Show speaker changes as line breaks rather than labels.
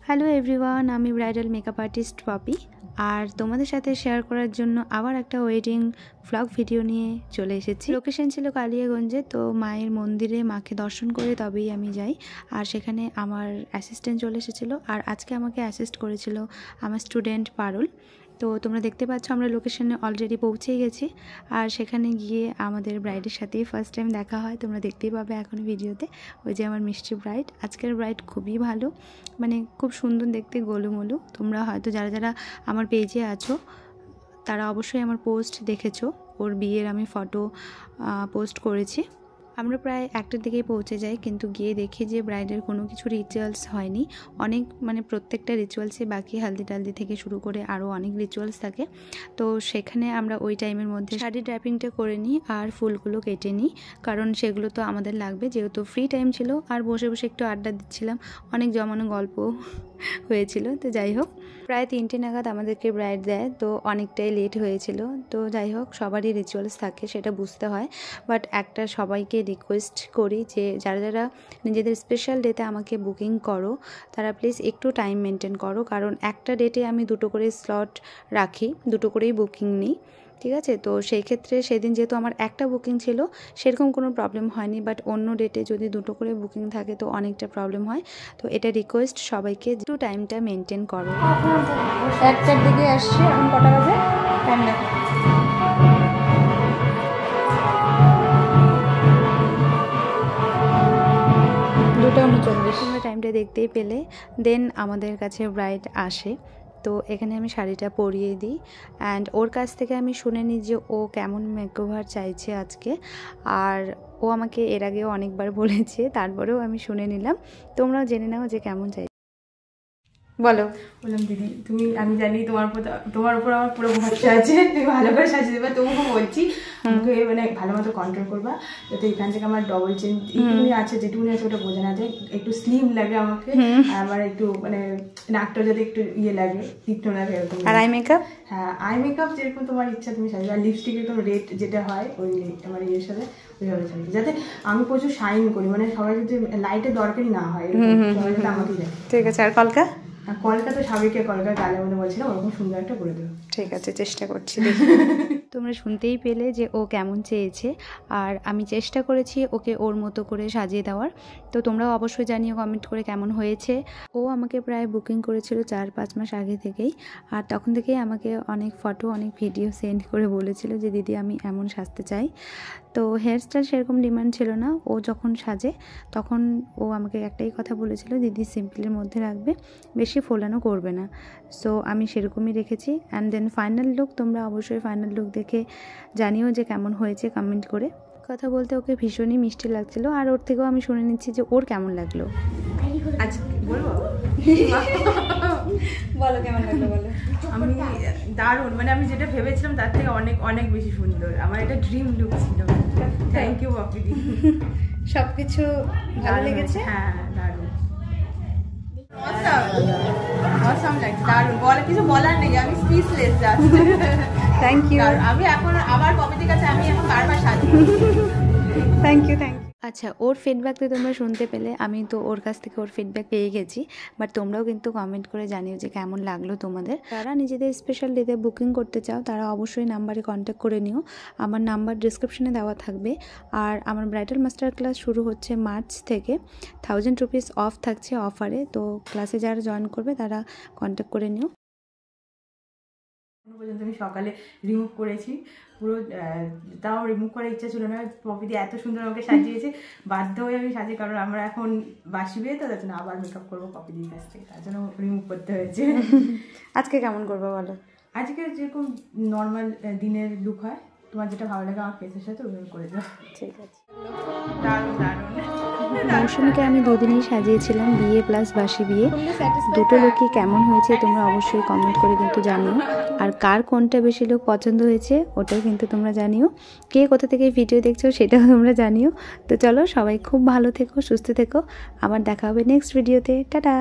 Hello everyone, আমি bridal makeup artist poppy আর তোমাদের সাথে শেয়ার করার জন্য আবার একটা ওয়েডিং ভ্লগ ভিডিও নিয়ে চলে এসেছি। লোকেশন ছিল কালিয়াগঞ্জে। তো মায়ের মন্দিরে মাকে দর্শন করে তবেই আমি যাই। আর সেখানে আমার অ্যাসিস্ট্যান্ট চলে এসেছিলো আর আজকে আমাকে অ্যাসিস্ট করেছিল আমার স্টুডেন্ট পারুল। তো তোমরা দেখতে পাচ্ছ আমরা লোকেশনে অলরেডি পৌঁছেই গেছি। আর সেখানে গিয়ে আমাদের ব্রাইডের সাথেই ফার্স্ট টাইম দেখা হয়, তোমরা দেখতেই পাবে এখন ভিডিওতে। ওই যে আমার মিষ্টি ব্রাইড, আজকের ব্রাইড খুবই ভালো, মানে খুব সুন্দর দেখতে, গোলুমোলু। তোমরা হয়তো যারা যারা আমার পেজে আছো তারা অবশ্যই আমার পোস্ট দেখেছো, ওর বিয়ের আমি ফটো পোস্ট করেছি। আমরা প্রায় 1টার দিকেই পৌঁছে যাই, কিন্তু গিয়ে দেখি যে ব্রাইডের কোনো কিছু রিচুয়ালস হয়নি। অনেক মানে প্রত্যেকটা রিচুয়ালসে বাকি হালদি টালদি থেকে শুরু করে আরও অনেক রিচুয়ালস থাকে। তো সেখানে আমরা ওই টাইমের মধ্যে শাড়ি ড্র্যাপিংটা করে নিই আর ফুলগুলো কেটে নিই, কারণ সেগুলো তো আমাদের লাগবে, যেহেতু ফ্রি টাইম ছিল। আর বসে বসে একটু আড্ডা দিচ্ছিলাম, অনেক জমানো গল্প হয়েছিল। তো যাই হোক, প্রায় 3টে নাগাদ আমাদেরকে ব্রাইড দেয়, তো অনেকটাই লেট হয়েছিল। তো যাই হোক, সবারই রিচুয়ালস থাকে, সেটা বুঝতে হয়। বাট একটা সবাইকে রিকোয়েস্ট করি যে যারা যারা নিজেদের স্পেশাল ডেতে আমাকে বুকিং করো তারা প্লিজ একটু টাইম মেনটেন করো, কারণ একটা ডেটে আমি 2টো করে স্লট রাখি, 2টো করেই বুকিং নিই, ঠিক আছে? তো সেই ক্ষেত্রে সেদিন যেহেতু আমার একটা বুকিং ছিল সেরকম কোনো প্রবলেম হয়নি, বাট অন্য ডেটে যদি 2টো করে বুকিং থাকে তো অনেকটা প্রবলেম হয়। তো এটা রিকোয়েস্ট সবাইকে, একটু টাইমটা মেনটেন করো।
1টার দিকে আসছে, এখন কটা বাজে টাইম দেখো।
তোমরা টাইমটা দেখতেই পেলে। দেন আমাদের কাছে ব্রাইড আসে, তো এখানে আমি শাড়িটা পরিয়ে দিই অ্যান্ড ওর কাছ থেকে আমি শুনে নিই যে ও কেমন মেকওভার চাইছে আজকে। আর ও আমাকে এর আগেও অনেকবার বলেছে, তারপরেও আমি শুনে নিলাম। তোমরাও জেনে নাও যে কেমন চাই।
বলো। বললাম দিদি তুমি, আমি জানি তোমার উপর আমার পুরো ভরসা আছে, তুমি ভালো করে সাজিয়ে দেবা। তবুও বলছি আমাকে মানে ভালো মতো কন্ট্রোল করবা, যাতে এখান থেকে আমার ডবল চেন যেটুকুনি আছে ওটা বোঝা না যায়, একটু স্লিম লাগে আমাকে। আর আমার একটু মানে নাকটা যাতে একটু ইয়ে লাগে, তীক্ষ্ণ লাগে এরকম।
আর আই মেকআপ?
হ্যাঁ, আই মেকআপ যেরকম তোমার ইচ্ছা তুমি সাজিয়ে। আর লিপস্টিক একদম রেড যেটা হয় ওই আমার ইয়ের সাথে ওইভাবে সাজিয়ে, যাতে আমি প্রচুর শাইন করি, মানে সবাই যদি লাইটের দরকারই না হয়, সবাই যাতে আমাকেই দেখে।
ঠিক আছে। আর কলকা?
কলকা তো স্বাভাবিক, কলকার গালের মধ্যে বলছিলাম ওরকম সুন্দর একটা করে দেবো।
ঠিক আছে, চেষ্টা করছি। তোমরা শুনতেই পেলে যে ও কেমন চেয়েছে, আর আমি চেষ্টা করেছি ওকে ওর মতো করে সাজিয়ে দেওয়ার। তো তোমরাও অবশ্যই জানিও কমেন্ট করে কেমন হয়েছে। ও আমাকে প্রায় বুকিং করেছিল 4-5 মাস আগে থেকেই, আর তখন থেকেই আমাকে অনেক ফটো অনেক ভিডিও সেন্ড করে বলেছিল যে দিদি আমি এমন সাজতে চাই। তো হেয়ারস্টাইল সেরকম ডিমান্ড ছিল না, ও যখন সাজে তখন ও আমাকে একটাই কথা বলেছিল, দিদি সিম্পলের মধ্যে রাখবে, বেশি ফোলানো করবে না। সো আমি সেরকমই রেখেছি। অ্যান্ড দেন ফাইনাল লুক, তোমরা অবশ্যই ফাইনাল লুক দেখে জানিও যে কেমন হয়েছে কমেন্ট করে। কথা বলতে ওকে ভীষণই মিষ্টি লাগছিল, আর ওর থেকেও আমি শুনে নিচ্ছি যে ওর কেমন লাগলো।
আজকে বলবো
বলো কেমন লাগলো বলো।
আমি দারুণ, মানে আমি যেটা ভেবেছিলাম তার থেকে অনেক অনেক বেশি সুন্দর। আমার এটা ড্রিম লুক ছিল। থ্যাংক ইউ পপিদি,
সবকিছু ভালো লেগেছে।
হ্যাঁ দারুণ, অসাম লাগছে, দারুণ। কিছু বলার নেই, আমি স্পিচলেস।
Thank you.
আমি এখন আমার পপিদির কাছে আমি এখন বারবার সাজি।
Thank you. আচ্ছা, ওর ফিডব্যাক তো তোমরা শুনতে পেলে। আমি তো ওর কাছ থেকে ওর ফিডব্যাক পেয়ে গেছি, বাট তোমরাও কিন্তু কমেন্ট করে জানিও যে কেমন লাগলো তোমাদের। যারা নিজেদের স্পেশাল ডেতে বুকিং করতে চাও তারা অবশ্যই নাম্বারে কন্ট্যাক্ট করে নিও, আমার নাম্বার ডিসক্রিপশনে দেওয়া থাকবে। আর আমার ব্রাইডাল মাস্টার ক্লাস শুরু হচ্ছে মার্চ থেকে, 1000 রুপিস অফ থাকছে অফারে। তো ক্লাসে যারা জয়েন করবে তারা কন্ট্যাক্ট করে নিও।
পর্যন্ত আমি সকালে রিমুভ করেছি পুরো, তাও রিমুভ করার ইচ্ছা ছিল না। পপিদি এত সুন্দর আমাকে সাজিয়েছে, বাধ্য হয়ে আমি সাজিয়ে, কারণ আমরা এখন বাসি বিয়ে, তো তার জন্য আবার মেকআপ করবো পপিদির কাছ থেকে, তার জন্য রিমুভ করতে হয়েছে।
আজকে কেমন করবো বলো?
আজকে যেরকম নর্মাল দিনের লুক হয়, তোমার যেটা ভালো লাগে আমার ফেসের সাথে ওইভাবে করে দাও।
ঠিক আছে।
দারুণ দারুণ।
মৌসুমীকে আমি 2 দিনেই সাজিয়েছিলাম, বিয়ে প্লাস বাসি বিয়ে। দুটো লুকই কেমন হয়েছে তোমরা অবশ্যই কমেন্ট করে কিন্তু জানিও। আর কার কোনটা বেশি লুক পছন্দ হয়েছে ওটাও কিন্তু তোমরা জানিও। কে কোথা থেকে ভিডিও দেখছো সেটাও তোমরা জানিও। তো চলো, সবাই খুব ভালো থেকো, সুস্থ থেকো। আবার দেখা হবে নেক্সট ভিডিওতে। টাটা।